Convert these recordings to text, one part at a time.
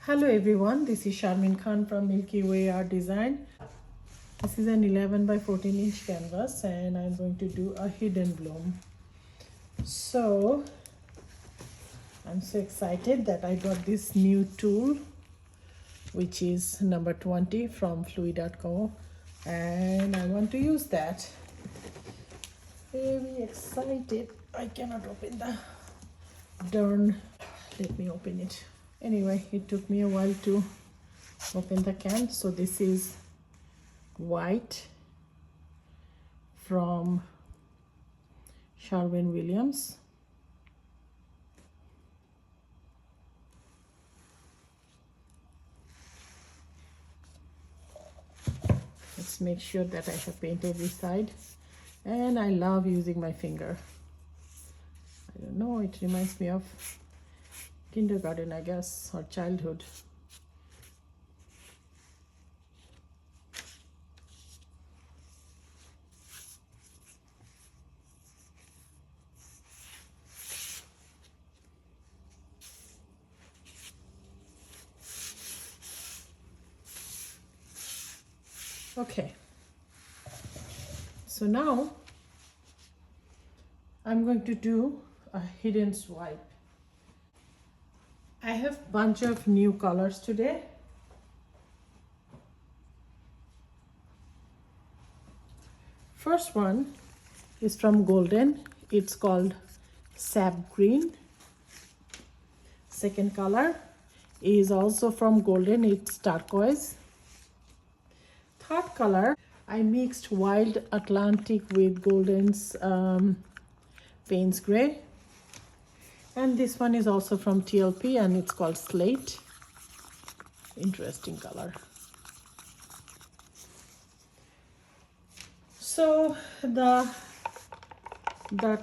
Hello everyone, this is Sharmin Khan from Milkyway Art Design. This is an 11 by 14 inch canvas and I'm going to do a hidden bloom. So I'm so excited that I got this new tool, which is number 20 from Fluid.co, and I want to use that. Very excited. I cannot open the darn. Let me open it. Anyway, it took me a while to open the can. So this is white from Sharmin. Let's make sure that I have paint every side. And I love using my finger. I don't know, it reminds me of kindergarten, I guess, or childhood. Okay, so now I'm going to do a hidden swipe. I have a bunch of new colors today. First one is from Golden. It's called Sap Green. Second color is also from Golden. It's turquoise. Third color, I mixed Wild Atlantic with Golden's Payne's Gray. And this one is also from TLP and it's called Slate. Interesting color. So the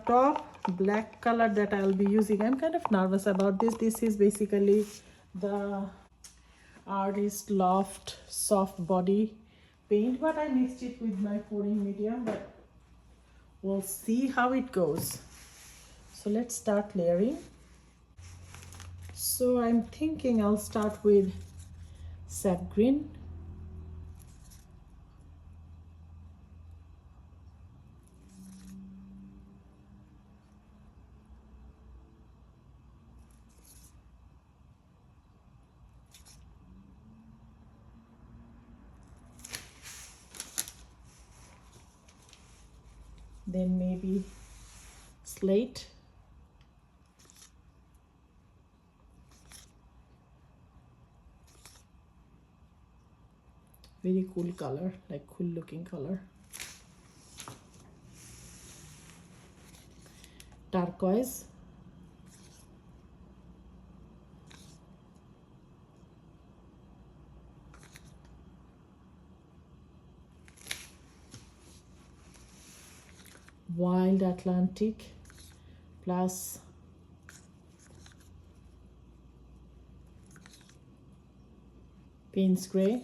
top black color that I'll be using, I'm kind of nervous about this. This is basically the Artist Loft soft body paint, but I mixed it with my pouring medium, but we'll see how it goes. So let's start layering. So I'm thinking I'll start with sap green. Then maybe slate. Very cool color, like cool looking color. Turquoise. Wild Atlantic plus Payne's Gray.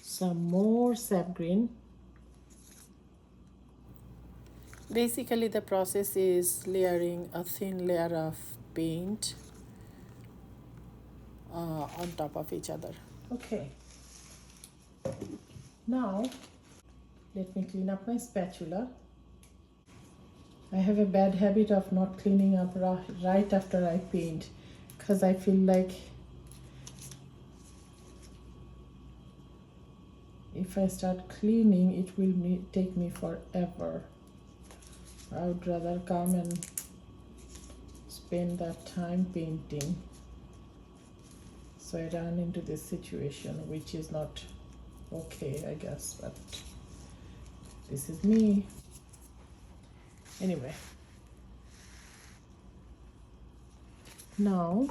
Some more sap green. Basically the process is layering a thin layer of paint on top of each other. Okay. Now let me clean up my spatula. I have a bad habit of not cleaning up right after I paint because I feel like if I start cleaning it will take me forever. I would rather come and spend that time painting. So I ran into this situation, which is not okay, I guess, but this is me. Anyway, now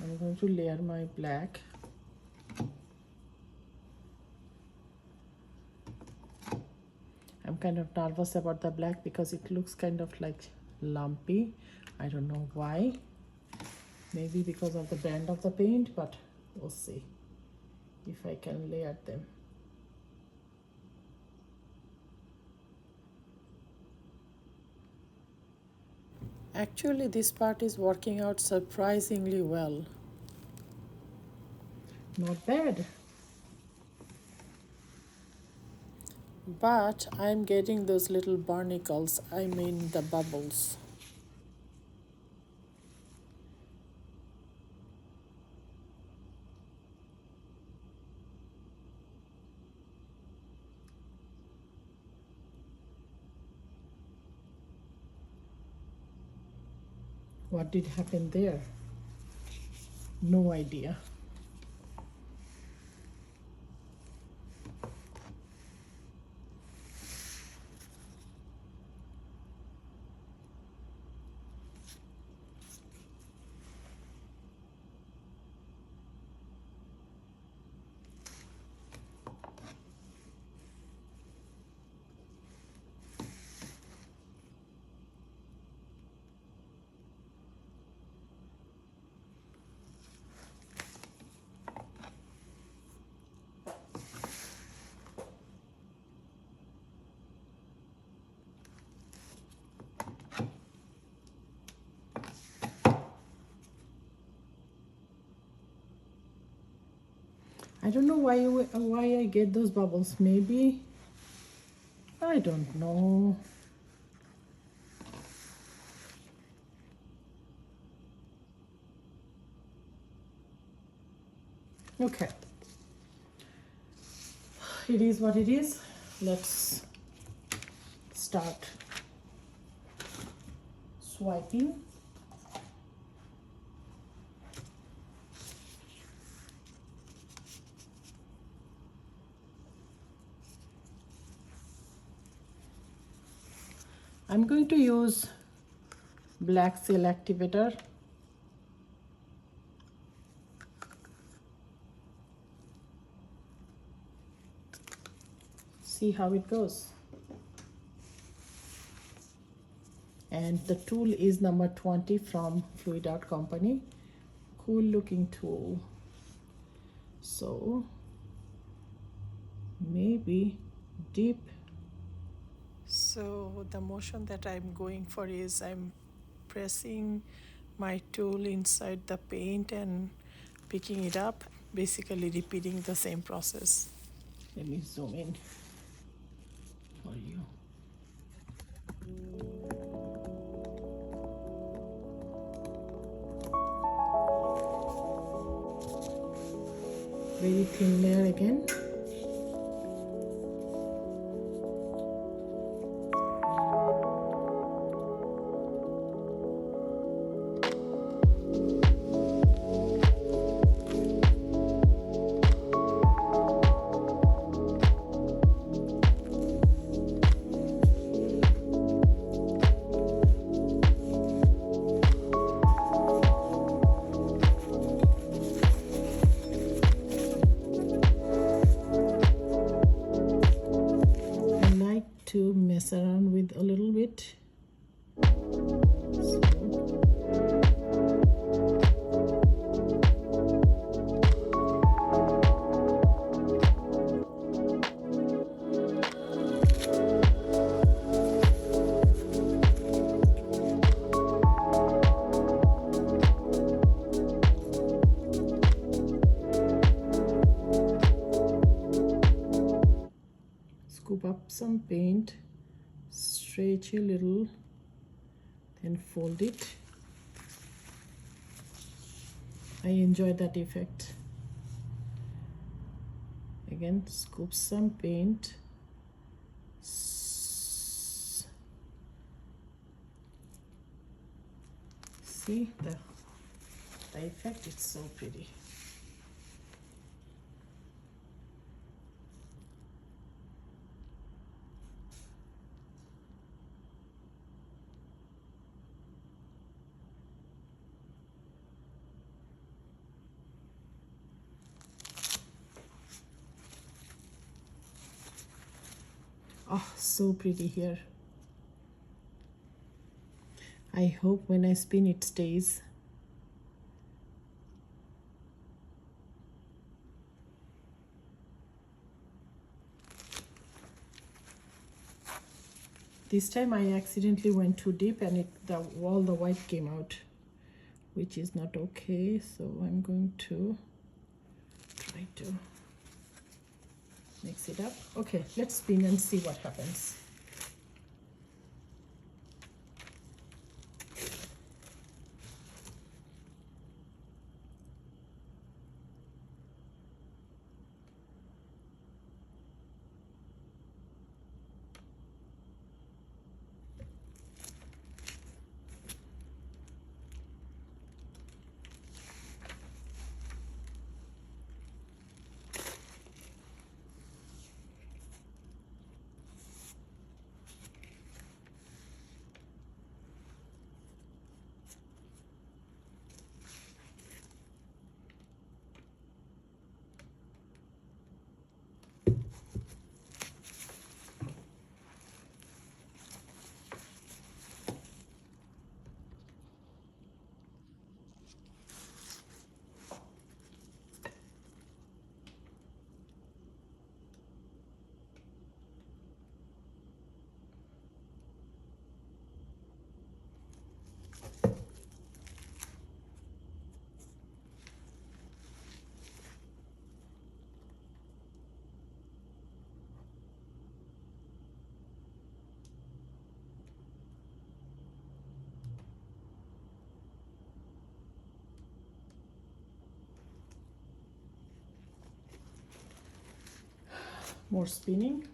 I'm going to layer my black. I'm kind of nervous about the black because it looks kind of like lumpy. I don't know why. Maybe because of the band of the paint, but we'll see. if I can layer them. Actually, this part is working out surprisingly well. Not bad. But I'm getting those little barnacles, I mean the bubbles. What did happen there? No idea. I don't know why I get those bubbles. Maybe, I don't know. Okay. It is what it is. Let's start swiping. I'm going to use black cell activator. See how it goes. And the tool is number 20 from Fluid Art Company. Cool looking tool. So maybe deep. So the motion that I'm going for is I'm pressing my tool inside the paint and picking it up, basically repeating the same process. Let me zoom in for you. Very thin layer again. To mess around with a little bit. Scoop up some paint, stretch a little, then fold it. I enjoy that effect. Again, scoop some paint. See the effect, it's so pretty. Oh, so pretty here. I hope when I spin it stays. This time I accidentally went too deep and all the white came out, which is not okay. So I'm going to try to mix it up. Okay, let's spin and see what happens. More spinning.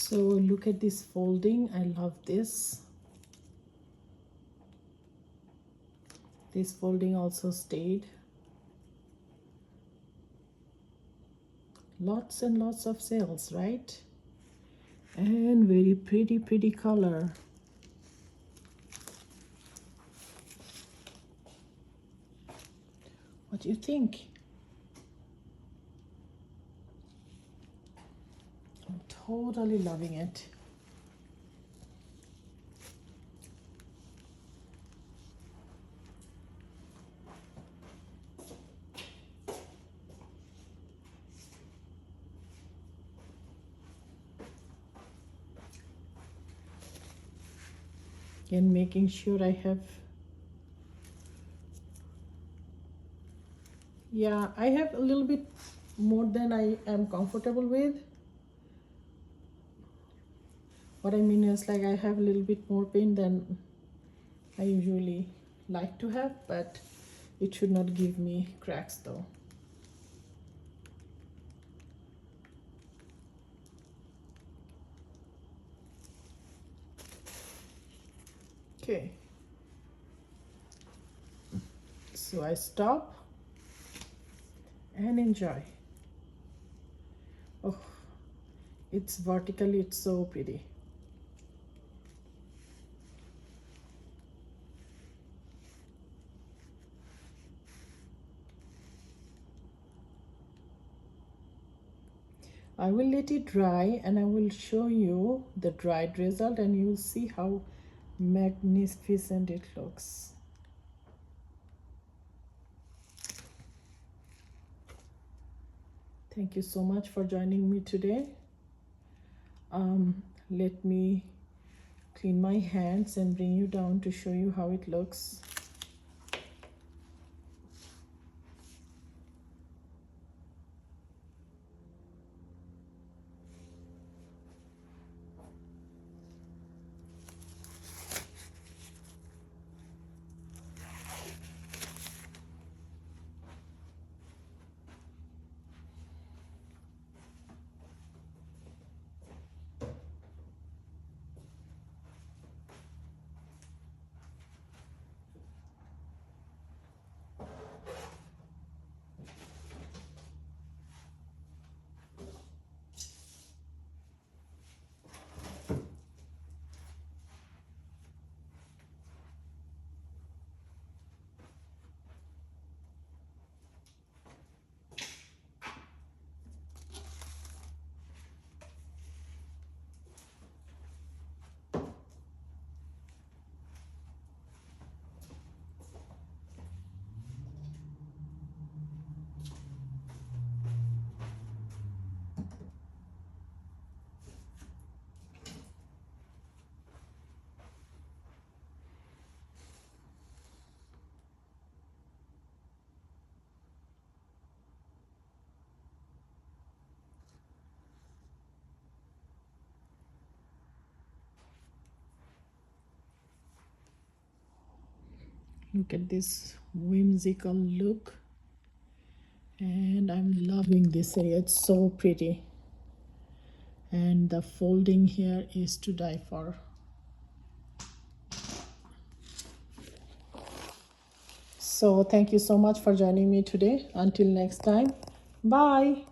So look at this folding. I love this. This folding also stayed. Lots and lots of sales, right? And very pretty color. What do you think? I'm totally loving it. And making sure I have, yeah, I have a little bit more than I am comfortable with. What I mean is, like, I have a little bit more paint than I usually like to have, but it should not give me cracks though. Okay, so I stop and enjoy. Oh, it's vertically, it's so pretty. I will let it dry and I will show you the dried result and you will see how magnificent it looks. Thank you so much for joining me today. Let me clean my hands and bring you down to show you how it looks. Look at this whimsical look, and I'm loving this area. It's so pretty, and the folding here is to die for. So thank you so much for joining me today. Until next time, bye.